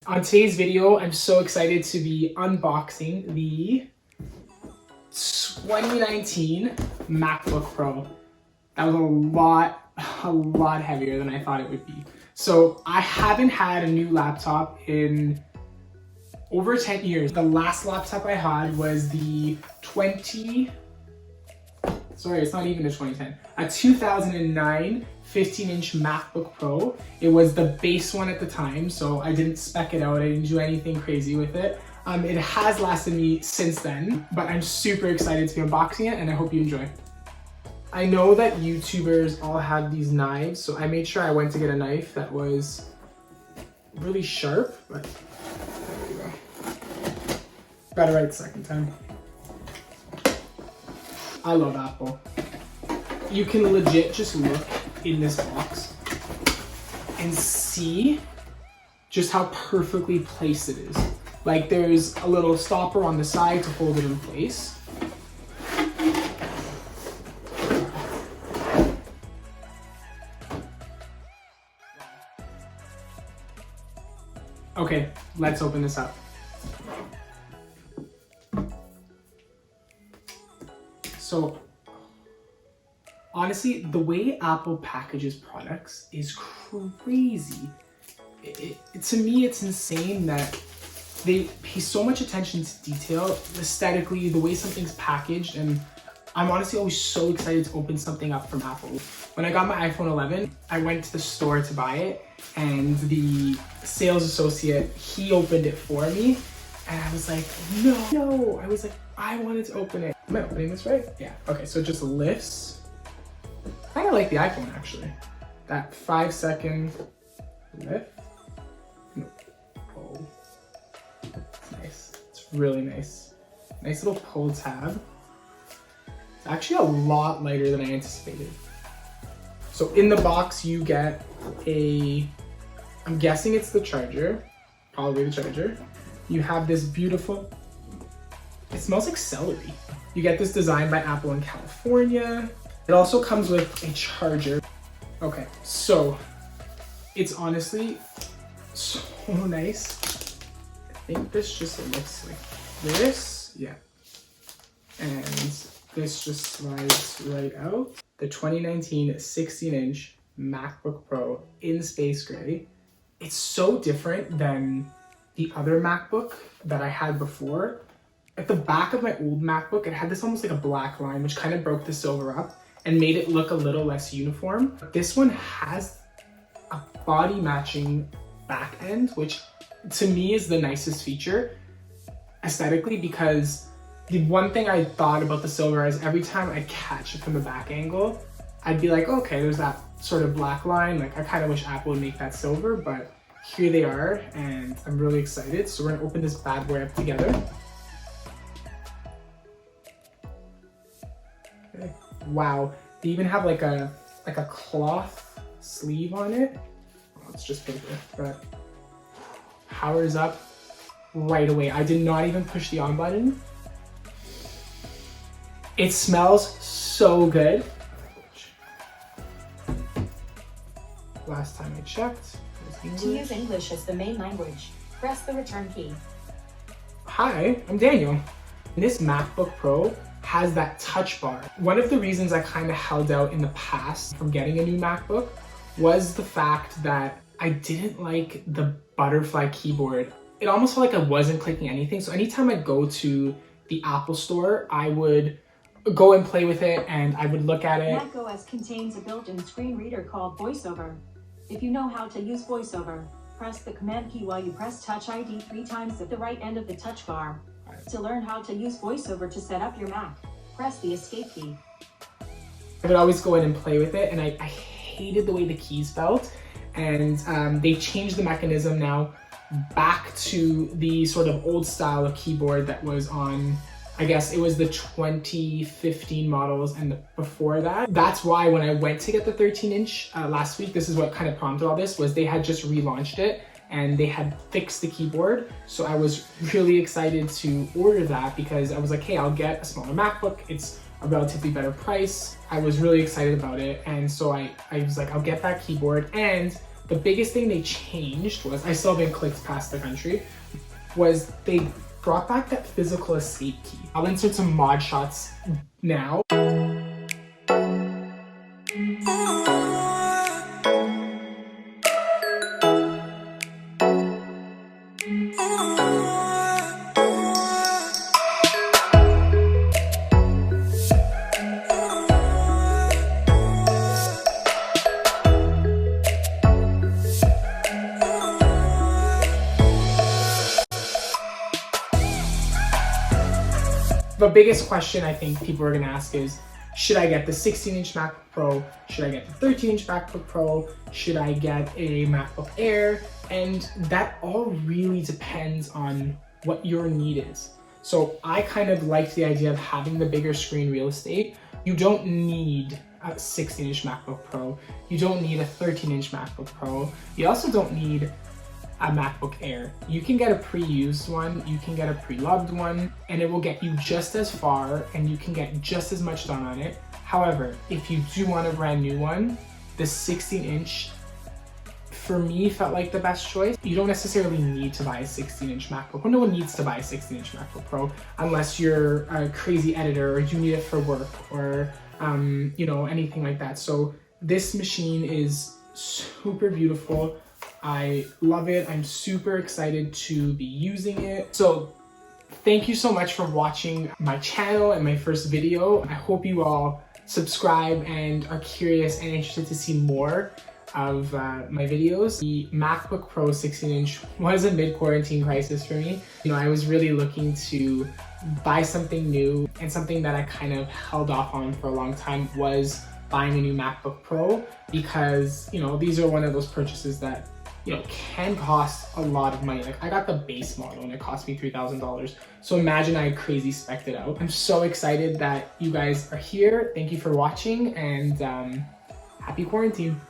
On today's video, I'm so excited to be unboxing the 2019 MacBook Pro. That was a lot heavier than I thought it would be. So I haven't had a new laptop in over 10 years. The last laptop I had was the 2010, a 2009 15-inch MacBook Pro. It was the base one at the time, so I didn't spec it out. I didn't do anything crazy with it. It has lasted me since then, but I'm super excited to be unboxing it and I hope you enjoy. I know that YouTubers all have these knives, so I made sure I went to get a knife that was really sharp, but there we go. Got it right the second time. I love Apple. You can legit just look in this box and see just how perfectly placed it is. Like there's a little stopper on the side to hold it in place. Okay, let's open this up. So, honestly, the way Apple packages products is crazy. To me, it's insane that they pay so much attention to detail, aesthetically, the way something's packaged, and I'm honestly always so excited to open something up from Apple. When I got my iPhone 11, I went to the store to buy it, and the sales associate, he opened it for me, and I was like, no. I was like, I wanted to open it. Am I opening this right? Yeah. Okay, so it just lifts. I kind of like the iPhone, actually. That 5-second lift. Oh, it's nice. It's really nice. Nice little pull tab. It's actually a lot lighter than I anticipated. So in the box, you get I'm guessing it's the charger, probably the charger. You have this beautiful, it smells like celery. You get this design by Apple in California. It also comes with a charger. Okay, so it's honestly so nice. I think this just looks like this, yeah. And this just slides right out. The 2019 16-inch MacBook Pro in space gray. It's so different than the other MacBook that I had before. At the back of my old MacBook, it had this almost like a black line, which kind of broke the silver up and made it look a little less uniform. But this one has a body matching back end, which to me is the nicest feature aesthetically, because the one thing I thought about the silver is every time I catch it from the back angle, I'd be like, okay, there's that sort of black line. Like I kind of wish Apple would make that silver, but here they are and I'm really excited. So we're gonna open this bad boy up together. Okay. Wow, they even have like a cloth sleeve on it. Oh, it's just paper, but powers up right away. I did not even push the on button. It smells so good. Last time I checked, it was English. To use English as the main language, press the return key. Hi, I'm Daniel. This MacBook Pro has that touch bar. One of the reasons I kind of held out in the past from getting a new MacBook was the fact that I didn't like the butterfly keyboard. It almost felt like I wasn't clicking anything. So anytime I go to the Apple store, I would go and play with it and I would look at it. macOS contains a built-in screen reader called VoiceOver. If you know how to use VoiceOver, press the command key while you press Touch ID 3 times at the right end of the touch bar. To learn how to use VoiceOver to set up your Mac, press the escape key. I would always go in and play with it, and I hated the way the keys felt. And they changed the mechanism now back to the sort of old style of keyboard that was on, I guess it was the 2015 models and before that. That's why when I went to get the 13-inch last week, this is what kind of prompted all this, was they had just relaunched it and they had fixed the keyboard. So I was really excited to order that because I was like, hey, I'll get a smaller MacBook. It's a relatively better price. I was really excited about it. And so I was like, I'll get that keyboard. And The biggest thing they changed was, I still haven't clicked past the country, was they brought back that physical escape key. I'll insert some mod shots now. The biggest question I think people are gonna ask is, should I get the 16-inch MacBook Pro? Should I get the 13-inch MacBook Pro? Should I get a MacBook Air? And that all really depends on what your need is. So I kind of like the idea of having the bigger screen real estate. You don't need a 16-inch MacBook Pro. You don't need a 13-inch MacBook Pro. You also don't need a MacBook Air. You can get a pre-used one, you can get a pre-loved one, and it will get you just as far and you can get just as much done on it. However, if you do want a brand new one, the 16-inch for me felt like the best choice. You don't necessarily need to buy a 16-inch MacBook Pro. No one needs to buy a 16-inch MacBook Pro unless you're a crazy editor or you need it for work or you know, anything like that. So this machine is super beautiful. I love it. I'm super excited to be using it. So thank you so much for watching my channel and my first video. I hope you all subscribe and are curious and interested to see more of my videos. The MacBook Pro 16-inch was a mid-quarantine crisis for me. You know, I was really looking to buy something new, and something that I kind of held off on for a long time was buying a new MacBook Pro, because, you know, these are one of those purchases that, you know, can cost a lot of money. Like, I got the base model and it cost me $3,000. So imagine I crazy spec'd it out. I'm so excited that you guys are here. Thank you for watching, and happy quarantine.